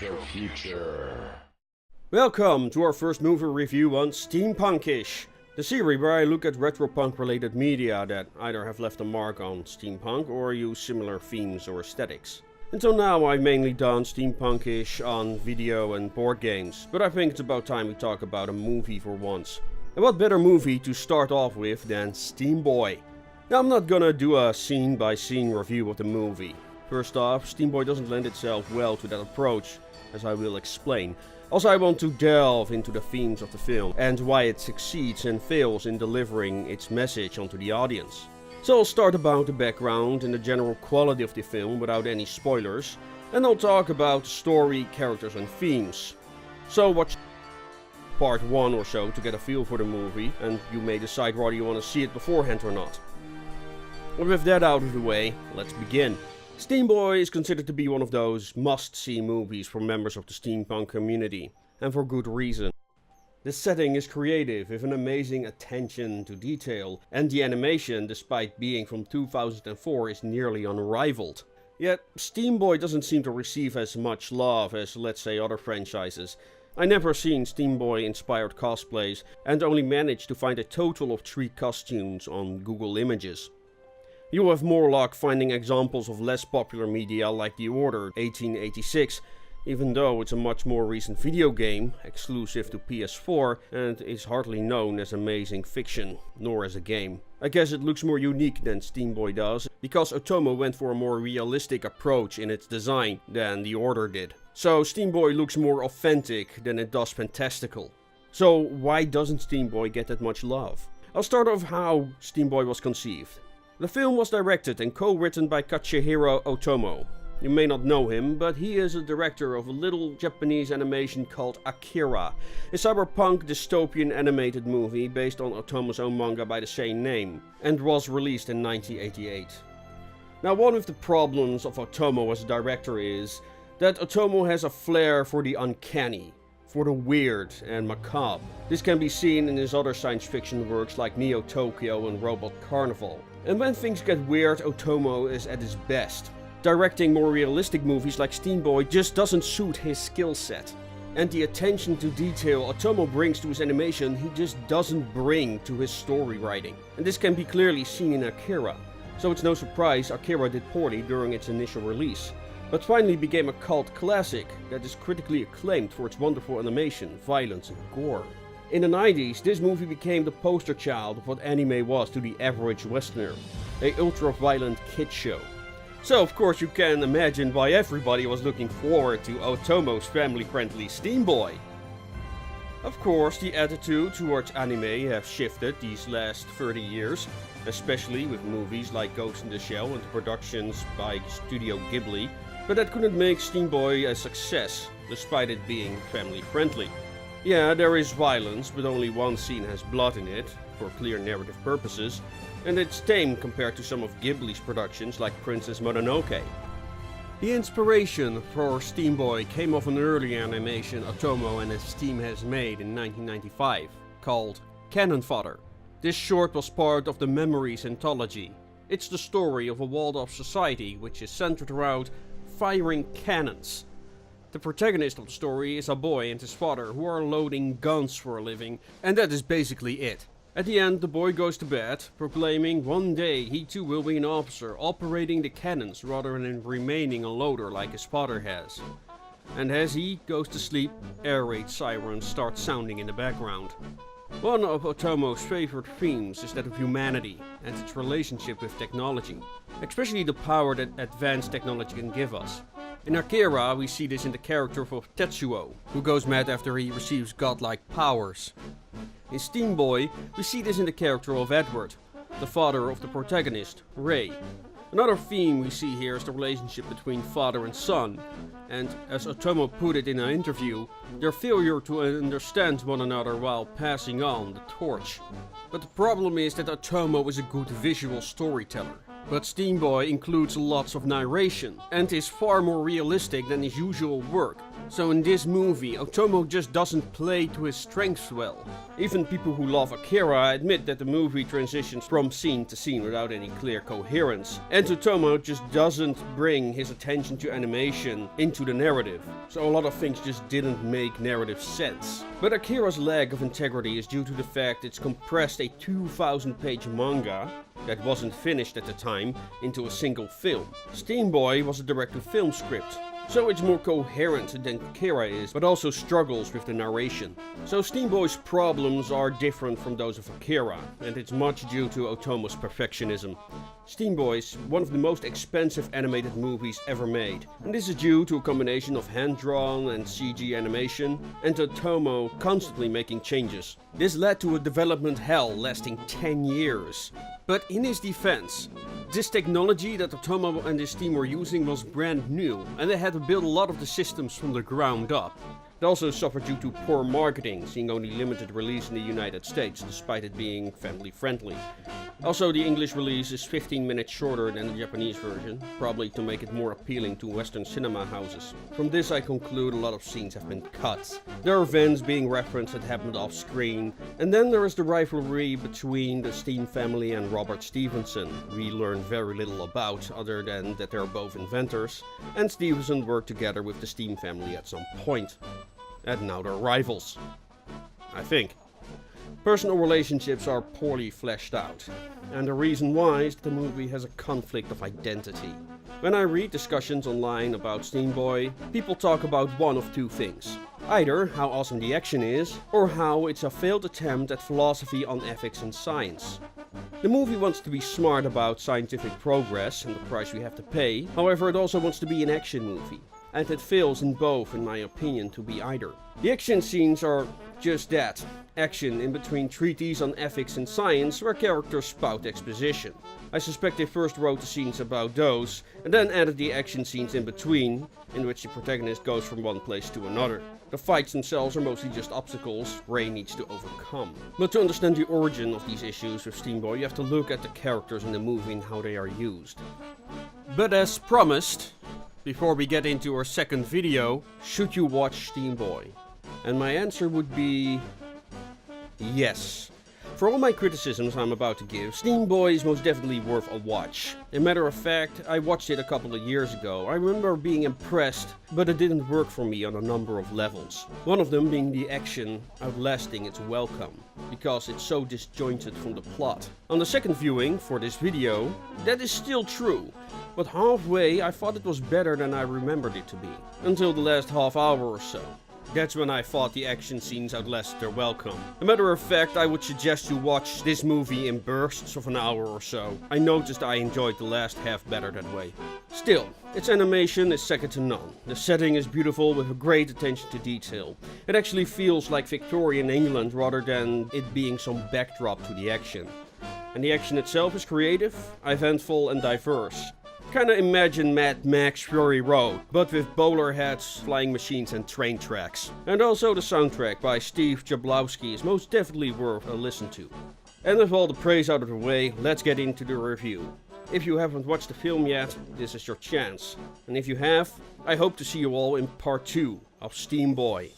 retro future. Welcome to our first movie review on Steampunkish, the series where I look at retro-punk related media that either have left a mark on steampunk or use similar themes or aesthetics. Until now I've mainly done Steampunkish on video and board games, but I think it's about time we talk about a movie for once. And what better movie to start off with than Steamboy? Now I'm not gonna do a scene by scene review of the movie. First off, Steamboy doesn't lend itself well to that approach, as I will explain. Also, I want to delve into the themes of the film and why it succeeds and fails in delivering its message onto the audience. So I'll start about the background and the general quality of the film without any spoilers, and I'll talk about the story, characters and themes. So watch part 1 or so to get a feel for the movie, and you may decide whether you want to see it beforehand or not. But with that out of the way, let's begin. Steamboy is considered to be one of those must-see movies for members of the steampunk community, and for good reason. The setting is creative with an amazing attention to detail, and the animation, despite being from 2004, is nearly unrivaled. Yet, Steamboy doesn't seem to receive as much love as, let's say, other franchises. I never seen Steamboy-inspired cosplays, and only managed to find a total of 3 costumes on Google Images. You will have more luck finding examples of less popular media like The Order 1886, even though it's a much more recent video game, exclusive to PS4, and is hardly known as amazing fiction, nor as a game. I guess it looks more unique than Steamboy does, because Otomo went for a more realistic approach in its design than The Order did. So Steamboy looks more authentic than it does fantastical. So why doesn't Steamboy get that much love? I'll start off how Steamboy was conceived. The film was directed and co-written by Katsuhiro Otomo. You may not know him, but he is a director of a little Japanese animation called Akira, a cyberpunk dystopian animated movie based on Otomo's own manga by the same name, and was released in 1988. Now, one of the problems of Otomo as a director is that Otomo has a flair for the uncanny, for the weird and macabre. This can be seen in his other science fiction works like Neo Tokyo and Robot Carnival. And when things get weird, Otomo is at his best. Directing more realistic movies like Steamboy just doesn't suit his skill set. And the attention to detail Otomo brings to his animation he just doesn't bring to his story writing. And this can be clearly seen in Akira. So it's no surprise Akira did poorly during its initial release, but finally became a cult classic that is critically acclaimed for its wonderful animation, violence and gore. In the 90s, this movie became the poster child of what anime was to the average Westerner, a ultra-violent kid show. So of course you can imagine why everybody was looking forward to Otomo's family-friendly Steamboy. Of course, the attitude towards anime has shifted these last 30 years, especially with movies like Ghost in the Shell and the productions by Studio Ghibli, but that couldn't make Steamboy a success, despite it being family-friendly. Yeah, there is violence, but only one scene has blood in it, for clear narrative purposes, and it's tame compared to some of Ghibli's productions like Princess Mononoke. The inspiration for Steamboy came off an early animation Otomo and his team has made in 1995, called Cannon Fodder. This short was part of the Memories anthology. It's the story of a walled-off society which is centered around firing cannons. The protagonist of the story is a boy and his father who are loading guns for a living, and that is basically it. At the end, the boy goes to bed, proclaiming one day he too will be an officer operating the cannons rather than remaining a loader like his father has. And as he goes to sleep, air raid sirens start sounding in the background. One of Otomo's favorite themes is that of humanity and its relationship with technology, especially the power that advanced technology can give us. In Akira, we see this in the character of Tetsuo, who goes mad after he receives godlike powers. In Steamboy, we see this in the character of Edward, the father of the protagonist, Ray. Another theme we see here is the relationship between father and son, and as Otomo put it in an interview, their failure to understand one another while passing on the torch. But the problem is that Otomo is a good visual storyteller. But Steamboy includes lots of narration and is far more realistic than his usual work. So in this movie, Otomo just doesn't play to his strengths well. Even people who love Akira admit that the movie transitions from scene to scene without any clear coherence. And Otomo just doesn't bring his attention to animation into the narrative. So a lot of things just didn't make narrative sense. But Akira's lack of integrity is due to the fact it's compressed a 2,000-page manga that wasn't finished at the time into a single film. Steamboy was a direct-to-film script, so it's more coherent than Akira is, but also struggles with the narration. So Steamboy's problems are different from those of Akira, and it's much due to Otomo's perfectionism. Steamboy is one of the most expensive animated movies ever made, and this is due to a combination of hand-drawn and CG animation, and Otomo constantly making changes. This led to a development hell lasting 10 years. But in his defense, this technology that Otomo and his team were using was brand new, and they had to build a lot of the systems from the ground up. It also suffered due to poor marketing, seeing only limited release in the United States, despite it being family friendly. Also, the English release is 15 minutes shorter than the Japanese version, probably to make it more appealing to Western cinema houses. From this I conclude a lot of scenes have been cut. There are events being referenced that happened off screen, and then there is the rivalry between the Steam family and Robert Stevenson. We learn very little about, other than that they are both inventors, and Stevenson worked together with the Steam family at some point. And now they're rivals. I think. Personal relationships are poorly fleshed out, and the reason why is that the movie has a conflict of identity. When I read discussions online about Steamboy, people talk about one of two things. Either how awesome the action is, or how it's a failed attempt at philosophy on ethics and science. The movie wants to be smart about scientific progress and the price we have to pay, however it also wants to be an action movie. And it fails in both, in my opinion, to be either. The action scenes are just that, action in between treatises on ethics and science where characters spout exposition. I suspect they first wrote the scenes about those, and then added the action scenes in between, in which the protagonist goes from one place to another. The fights themselves are mostly just obstacles Ray needs to overcome. But to understand the origin of these issues with Steamboy, you have to look at the characters in the movie and how they are used. But as promised, before we get into our second video, should you watch Steamboy? And my answer would be yes. For all my criticisms I'm about to give, Steamboy is most definitely worth a watch. As a matter of fact, I watched it a couple of years ago. I remember being impressed, but it didn't work for me on a number of levels. One of them being the action outlasting its welcome, because it's so disjointed from the plot. On the second viewing for this video, that is still true. But halfway I thought it was better than I remembered it to be. Until the last half hour or so. That's when I thought the action scenes outlasted their welcome. As a matter of fact, I would suggest you watch this movie in bursts of an hour or so. I noticed I enjoyed the last half better that way. Still, its animation is second to none. The setting is beautiful with a great attention to detail. It actually feels like Victorian England rather than it being some backdrop to the action. And the action itself is creative, eventful and diverse. Kinda imagine Mad Max Fury Road, but with bowler hats, flying machines and train tracks. And also the soundtrack by Steve Jablowski is most definitely worth a listen to. And with all the praise out of the way, let's get into the review. If you haven't watched the film yet, this is your chance. And if you have, I hope to see you all in part 2 of Steamboy.